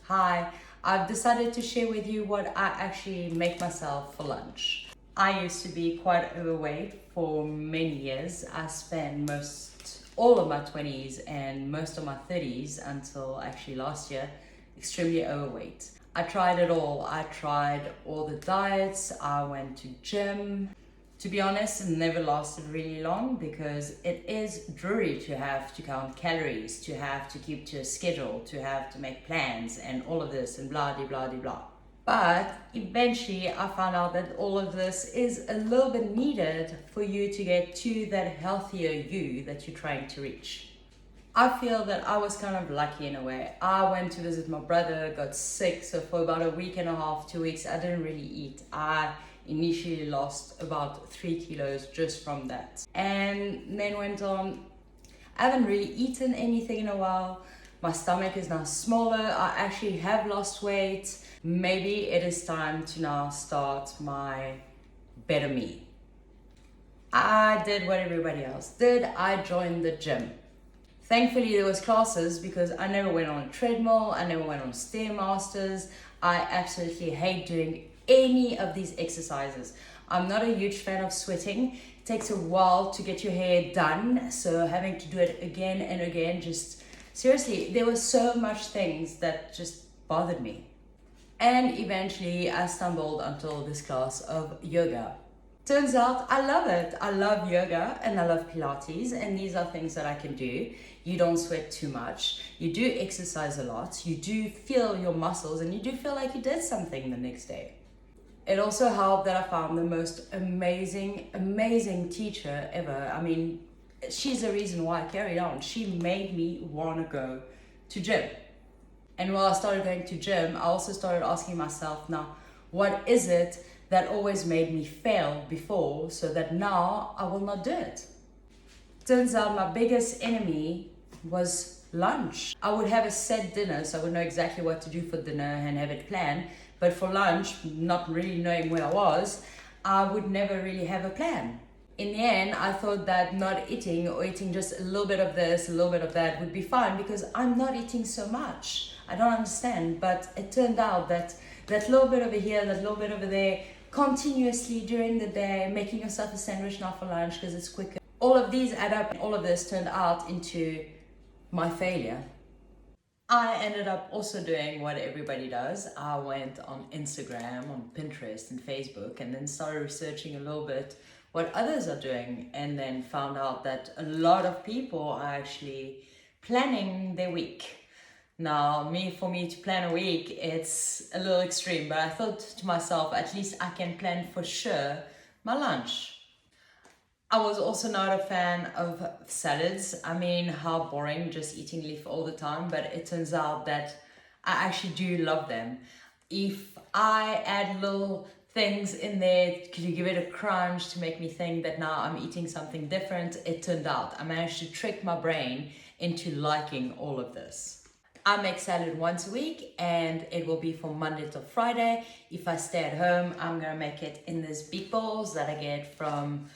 Hi, I've decided to share with you what I actually make myself for lunch. I used to be quite overweight for many years. I spent all of my 20s and most of my 30s until actually last year extremely overweight. I tried it all. I tried all the diets. I went to gym. To be honest, it never lasted really long because it is dreary to have to count calories, to have to keep to a schedule, to have to make plans and all of this and blah, blah, blah, blah. But eventually I found out that all of this is a little bit needed for you to get to that healthier you that you're trying to reach. I feel that I was kind of lucky in a way. I went to visit my brother, got sick, so for about a week and a half, 2 weeks, I didn't really eat. I initially lost about 3 kilos just from that. And then went on, I haven't really eaten anything in a while. My stomach is now smaller. I actually have lost weight. Maybe it is time to now start my better me. I did what everybody else did. I joined the gym. Thankfully there was classes because I never went on a treadmill, I never went on Stairmasters. I absolutely hate doing any of these exercises. I'm not a huge fan of sweating. It takes a while to get your hair done, so having to do it again and again, just seriously, there were so much things that just bothered me. And eventually I stumbled onto this class of yoga. Turns out I love it. I love yoga and I love Pilates, and these are things that I can do. You don't sweat too much. You do exercise a lot. You do feel your muscles and you do feel like you did something the next day. It also helped that I found the most amazing teacher ever. I mean, she's the reason why I carried on. She made me want to go to gym. And while I started going to gym, I also started asking myself, now, what is it that always made me fail before so that now I will not do it? Turns out my biggest enemy was lunch. I would have a set dinner, so I would know exactly what to do for dinner and have it planned. But for lunch, not really knowing where I was, I would never really have a plan. In the end, I thought that not eating or eating just a little bit of this, a little bit of that would be fine because I'm not eating so much. I don't understand, but it turned out that little bit over here, that little bit over there, continuously during the day, making yourself a sandwich now for lunch because it's quicker. All of these add up, and all of this turned out into my failure. I ended up also doing what everybody does. I went on Instagram, on Pinterest and Facebook, and then started researching a little bit what others are doing, and then found out that a lot of people are actually planning their week. Now, for me to plan a week, it's a little extreme, but I thought to myself, at least I can plan for sure my lunch. I was also not a fan of salads. I mean, how boring just eating leaf all the time, but it turns out that I actually do love them. If I add little things in there to give it a crunch to make me think that now I'm eating something different, it turned out I managed to trick my brain into liking all of this. I make salad once a week and it will be from Monday to Friday. If I stay at home, I'm gonna make it in these big bowls that I get from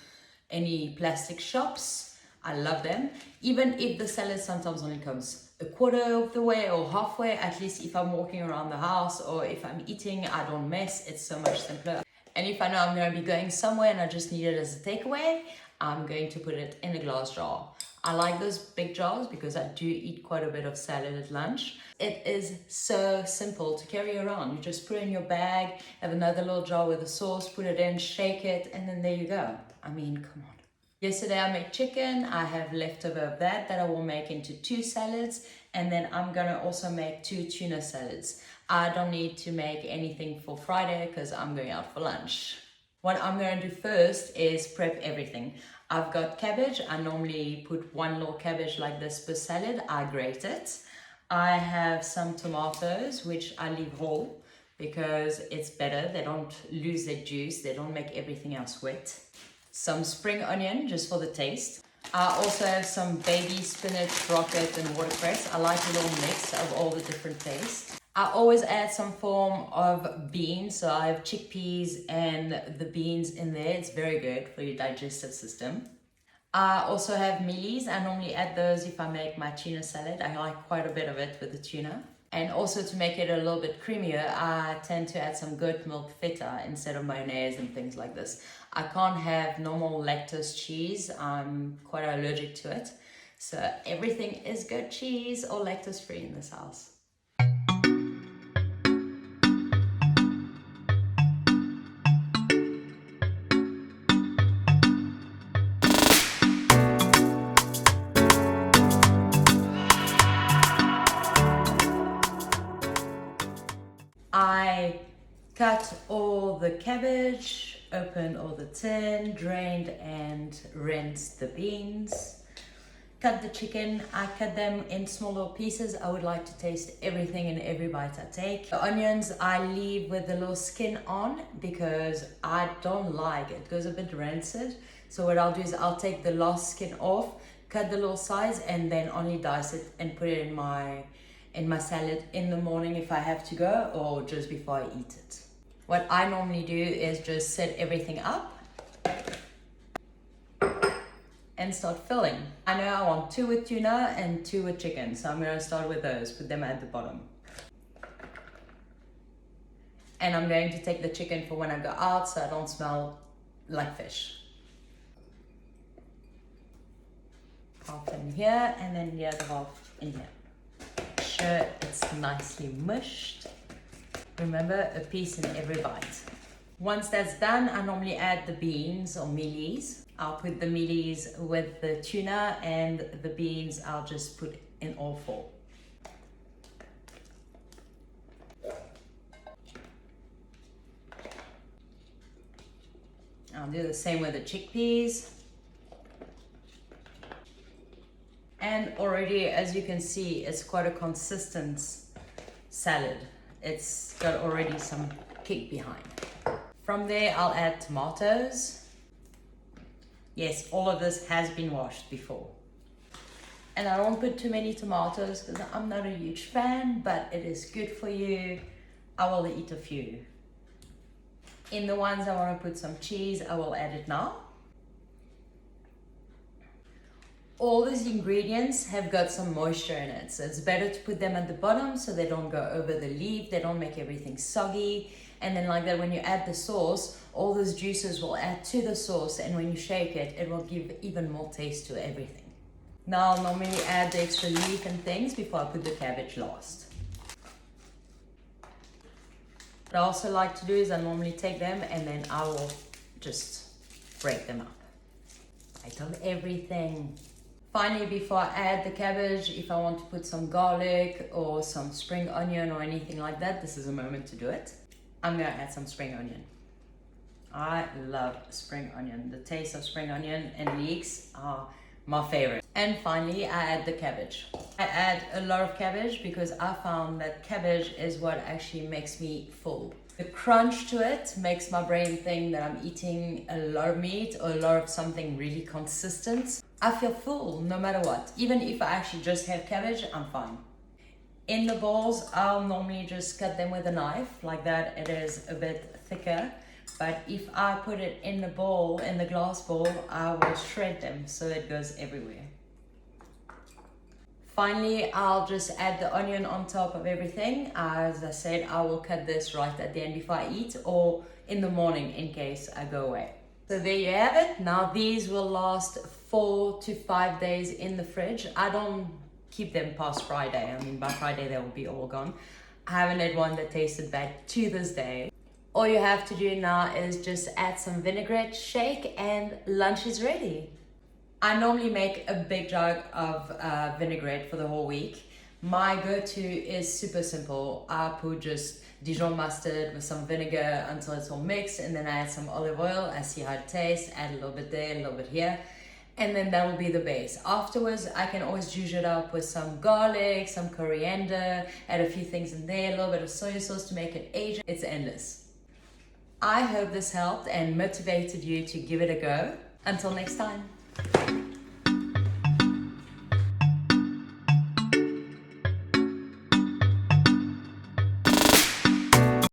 any plastic shops. I love them. Even if the salad sometimes only comes a quarter of the way or halfway, at least if I'm walking around the house or if I'm eating, I don't mess. It's so much simpler. And if I know I'm going to be going somewhere and I just need it as a takeaway, I'm going to put it in a glass jar. I like those big jars because I do eat quite a bit of salad at lunch. It is so simple to carry around. You just put it in your bag, have another little jar with the sauce, put it in, shake it, and then there you go. I mean, come on. Yesterday I made chicken. I have leftover of that I will make into 2 salads, and then I'm gonna also make 2 tuna salads. I don't need to make anything for Friday because I'm going out for lunch. What I'm going to do first is prep everything. I've got cabbage. I normally put 1 little cabbage like this per salad. I grate it. I have some tomatoes, which I leave whole because it's better. They don't lose their juice. They don't make everything else wet. Some spring onion, just for the taste. I also have some baby spinach, rocket, and watercress. I like a little mix of all the different tastes. I always add some form of beans, so I have chickpeas and the beans in there. It's very good for your digestive system. I also have mealies. I normally add those if I make my tuna salad. I like quite a bit of it with the tuna. And also to make it a little bit creamier, I tend to add some goat milk feta instead of mayonnaise and things like this. I can't have normal lactose cheese. I'm quite allergic to it. So everything is goat cheese or lactose free in this house. I cut all the cabbage, opened all the tin, drained and rinsed the beans. Cut the chicken. I cut them in small little pieces. I would like to taste everything in every bite I take. The onions I leave with the little skin on because I don't like it. It goes a bit rancid. So what I'll do is I'll take the last skin off, cut the little size, and then only dice it and put it in my salad in the morning if I have to go, or just before I eat it. What I normally do is just set everything up and start filling. I know I want 2 with tuna and 2 with chicken, so I'm gonna start with those, put them at the bottom. And I'm going to take the chicken for when I go out so I don't smell like fish. Half in here and then the other half in here. Sure it's nicely mushed. Remember, a piece in every bite. Once that's done, I normally add the beans or mealies. I'll put the mealies with the tuna, and the beans I'll just put in all 4. I'll do the same with the chickpeas. And already, as you can see, it's quite a consistent salad. It's got already some kick behind. From there, I'll add tomatoes. Yes, all of this has been washed before. And I don't put too many tomatoes because I'm not a huge fan, but it is good for you. I will eat a few. In the ones I want to put some cheese, I will add it now. All these ingredients have got some moisture in it, so it's better to put them at the bottom so they don't go over the leaf, they don't make everything soggy. And then like that, when you add the sauce, all those juices will add to the sauce, and when you shake it, it will give even more taste to everything. Now I'll normally add the extra leaf and things before I put the cabbage last. What I also like to do is I normally take them and then I will just break them up. Bite of everything. Finally, before I add the cabbage, if I want to put some garlic or some spring onion or anything like that, this is a moment to do it. I'm gonna add some spring onion. I love spring onion. The taste of spring onion and leeks are my favorite. And finally, I add the cabbage. I add a lot of cabbage because I found that cabbage is what actually makes me full. The crunch to it makes my brain think that I'm eating a lot of meat or a lot of something really consistent. I feel full no matter what. Even if I actually just have cabbage, I'm fine. In the balls, I'll normally just cut them with a knife like that. It is a bit thicker. But if I put it in the bowl, in the glass bowl, I will shred them so it goes everywhere. Finally, I'll just add the onion on top of everything. As I said, I will cut this right at the end before I eat, or in the morning in case I go away. So there you have it. Now these will last 4 to 5 days in the fridge. I don't keep them past Friday. I mean, by Friday they will be all gone. I haven't had one that tasted bad to this day. All you have to do now is just add some vinaigrette, shake, and lunch is ready. I normally make a big jug of vinaigrette for the whole week. My go-to is super simple. I put just Dijon mustard with some vinegar until it's all mixed, and then I add some olive oil. I see how it tastes, add a little bit there, a little bit here, and then that will be the base. Afterwards, I can always zhuzh it up with some garlic, some coriander, add a few things in there, a little bit of soy sauce to make it Asian. It's endless. I hope this helped and motivated you to give it a go. Until next time.